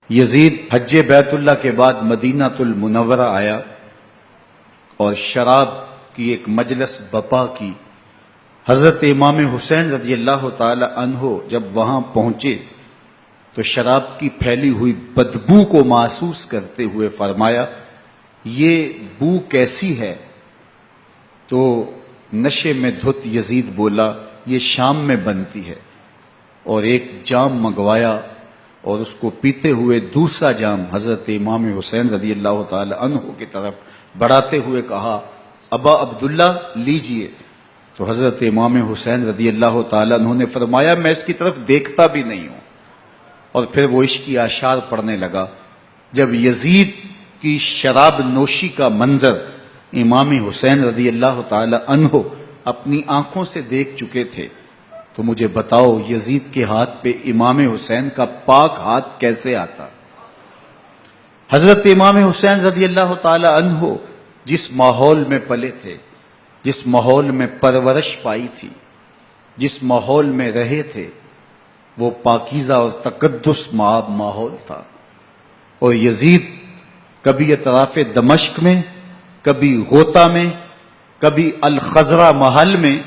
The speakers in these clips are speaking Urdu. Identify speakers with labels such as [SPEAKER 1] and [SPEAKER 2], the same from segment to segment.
[SPEAKER 1] یزید حج بیت اللہ کے بعد مدینہ المنورہ آیا اور شراب کی ایک مجلس بپا کی۔ حضرت امام حسین رضی اللہ تعالی عنہ جب وہاں پہنچے تو شراب کی پھیلی ہوئی بدبو کو محسوس کرتے ہوئے فرمایا، یہ بو کیسی ہے؟ تو نشے میں دھت یزید بولا، یہ شام میں بنتی ہے، اور ایک جام منگوایا اور اس کو پیتے ہوئے دوسرا جام حضرت امام حسین رضی اللہ تعالی عنہ کی طرف بڑھاتے ہوئے کہا، ابا عبداللہ لیجئے۔ تو حضرت امام حسین رضی اللہ تعالی عنہ نے فرمایا، میں اس کی طرف دیکھتا بھی نہیں ہوں، اور پھر وہ عشقی اشعار پڑھنے لگا۔ جب یزید کی شراب نوشی کا منظر امام حسین رضی اللہ تعالی عنہ اپنی آنکھوں سے دیکھ چکے تھے تو مجھے بتاؤ یزید کے ہاتھ پہ امام حسین کا پاک ہاتھ کیسے آتا؟ حضرت امام حسین رضی اللہ تعالی عنہ جس ماحول میں پلے تھے، جس ماحول میں پرورش پائی تھی، جس ماحول میں رہے تھے، وہ پاکیزہ اور تقدس مآب ماحول تھا۔ اور یزید کبھی اطراف دمشق میں، کبھی غوطہ میں، کبھی الخزرہ محل میں،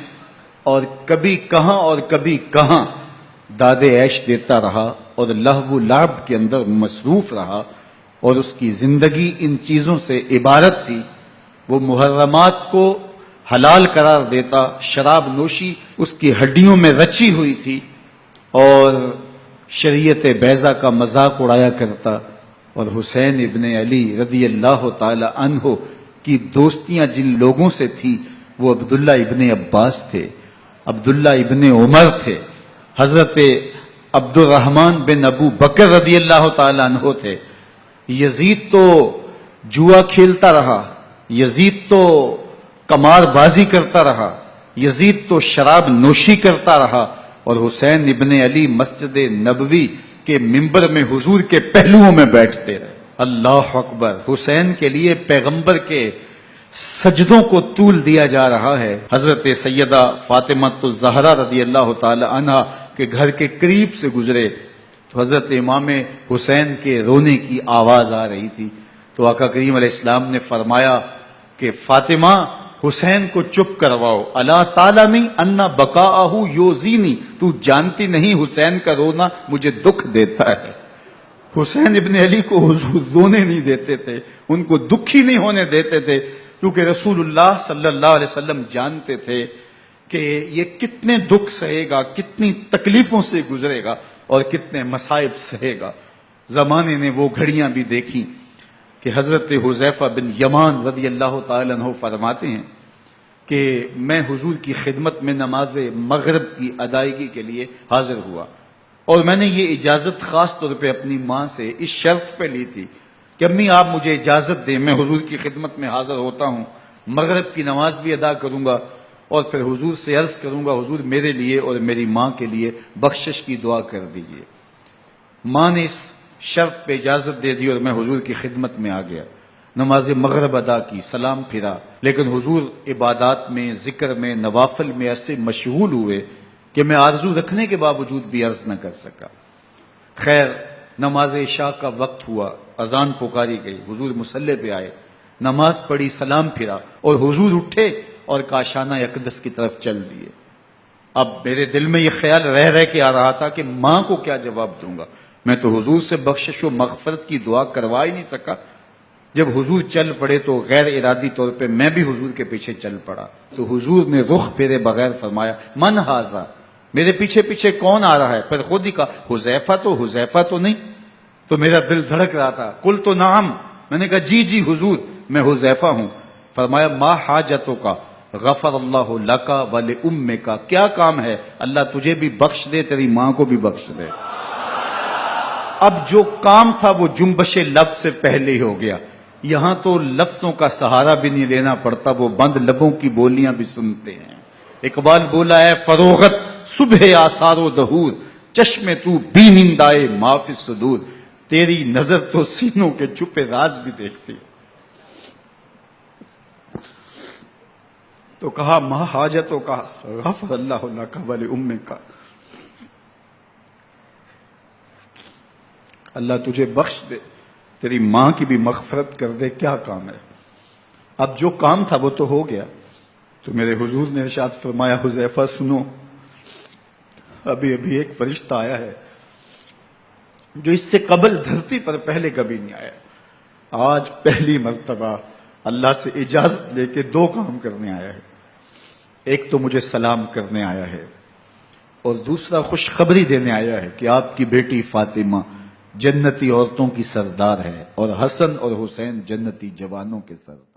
[SPEAKER 1] اور کبھی کہاں اور کبھی کہاں داد عیش دیتا رہا اور لہو و لعب کے اندر مصروف رہا، اور اس کی زندگی ان چیزوں سے عبارت تھی۔ وہ محرمات کو حلال قرار دیتا، شراب نوشی اس کی ہڈیوں میں رچی ہوئی تھی، اور شریعت بیضا کا مذاق اڑایا کرتا۔ اور حسین ابن علی رضی اللہ تعالی عنہ کی دوستیاں جن لوگوں سے تھی وہ عبداللہ ابن عباس تھے، عبداللہ ابن عمر تھے، حضرت عبد الرحمن بن ابو بکر رضی اللہ تعالی عنہ تھے۔ یزید تو جوا کھیلتا رہا، یزید تو قمار بازی کرتا رہا، یزید تو شراب نوشی کرتا رہا، اور حسین ابن علی مسجد نبوی کے منبر میں حضور کے پہلوؤں میں بیٹھتے رہے۔ اللہ اکبر! حسین کے لیے پیغمبر کے سجدوں کو طول دیا جا رہا ہے۔ حضرت سیدہ فاطمہ الزہرا رضی اللہ تعالی عنہا کے گھر کے قریب سے گزرے تو حضرت امام حسین کے رونے کی آواز آ رہی تھی، تو آقا کریم علیہ السلام نے فرمایا کہ فاطمہ حسین کو چپ کرواؤ، الا تعلمی ان بقاءہ یوزینی، تو جانتی نہیں حسین کا رونا مجھے دکھ دیتا ہے۔ حسین ابن علی کو حضور رونے نہیں دیتے تھے، ان کو دکھی نہیں ہونے دیتے تھے، کیونکہ رسول اللہ صلی اللہ علیہ وسلم جانتے تھے کہ یہ کتنے دکھ سہے گا، کتنی تکلیفوں سے گزرے گا اور کتنے مصائب سہے گا۔ زمانے نے وہ گھڑیاں بھی دیکھی کہ حضرت حذیفہ بن یمان رضی اللہ تعالی عنہ فرماتے ہیں کہ میں حضور کی خدمت میں نماز مغرب کی ادائیگی کے لیے حاضر ہوا، اور میں نے یہ اجازت خاص طور پہ اپنی ماں سے اس شرط پہ لی تھی کہ امی آپ مجھے اجازت دیں، میں حضور کی خدمت میں حاضر ہوتا ہوں، مغرب کی نماز بھی ادا کروں گا، اور پھر حضور سے عرض کروں گا حضور میرے لیے اور میری ماں کے لیے بخشش کی دعا کر دیجئے۔ ماں نے اس شرط پہ اجازت دے دی اور میں حضور کی خدمت میں آ گیا، نماز مغرب ادا کی، سلام پھرا، لیکن حضور عبادات میں، ذکر میں، نوافل میں ایسے مشغول ہوئے کہ میں آرزو رکھنے کے باوجود بھی عرض نہ کر سکا۔ خیر، نماز عشاء کا وقت ہوا، اذان پکاری گئی، حضور مصلی پہ آئے، نماز پڑھی، سلام پھرا، اور حضور اٹھے اور کاشانہ اقدس کی طرف چل دیے۔ اب میرے دل میں یہ خیال رہ کے آ رہا تھا کہ ماں کو کیا جواب دوں گا، میں تو حضور سے بخشش و مغفرت کی دعا کروا ہی نہیں سکا۔ جب حضور چل پڑے تو غیر ارادی طور پہ میں بھی حضور کے پیچھے چل پڑا، تو حضور نے رخ پھیرے بغیر فرمایا، من ھذا، میرے پیچھے پیچھے کون آ رہا ہے؟ پھر خود ہی کہا، حذیفہ تو نہیں؟ تو میرا دل دھڑک رہا تھا، قلت نعم، میں نے کہا جی جی حضور میں حذیفہ ہوں۔ فرمایا، ما حاجتک غفر اللہ لک ولامک، کیا کام ہے؟ اللہ تجھے بھی بخش دے، تیری ماں کو بھی بخش دے۔ اب جو کام تھا وہ جنبش لب سے پہلے ہی ہو گیا، یہاں تو لفظوں کا سہارا بھی نہیں لینا پڑتا، وہ بند لبوں کی بولیاں بھی سنتے ہیں۔ اقبال بولا ہے، فروغت صبح آثار و دہور، چشم تو بینندائے ما فی الصدور، تیری نظر تو سینوں کے چھپے راز بھی دیکھتی۔ تو کہا، ما حاجتوں کا غفر اللہ لک ولامک، اللہ تجھے بخش دے، تیری ماں کی بھی مغفرت کر دے، کیا کام ہے؟ اب جو کام تھا وہ تو ہو گیا۔ تو میرے حضور نے ارشاد فرمایا، حذیفہ سنو، ابھی ابھی ایک فرشتہ آیا ہے جو اس سے قبل دھرتی پر پہلے کبھی نہیں آیا، آج پہلی مرتبہ اللہ سے اجازت لے کے 2 کام کرنے آیا ہے۔ ایک تو مجھے سلام کرنے آیا ہے، اور دوسرا خوشخبری دینے آیا ہے کہ آپ کی بیٹی فاطمہ جنتی عورتوں کی سردار ہے، اور حسن اور حسین جنتی جوانوں کے سردار۔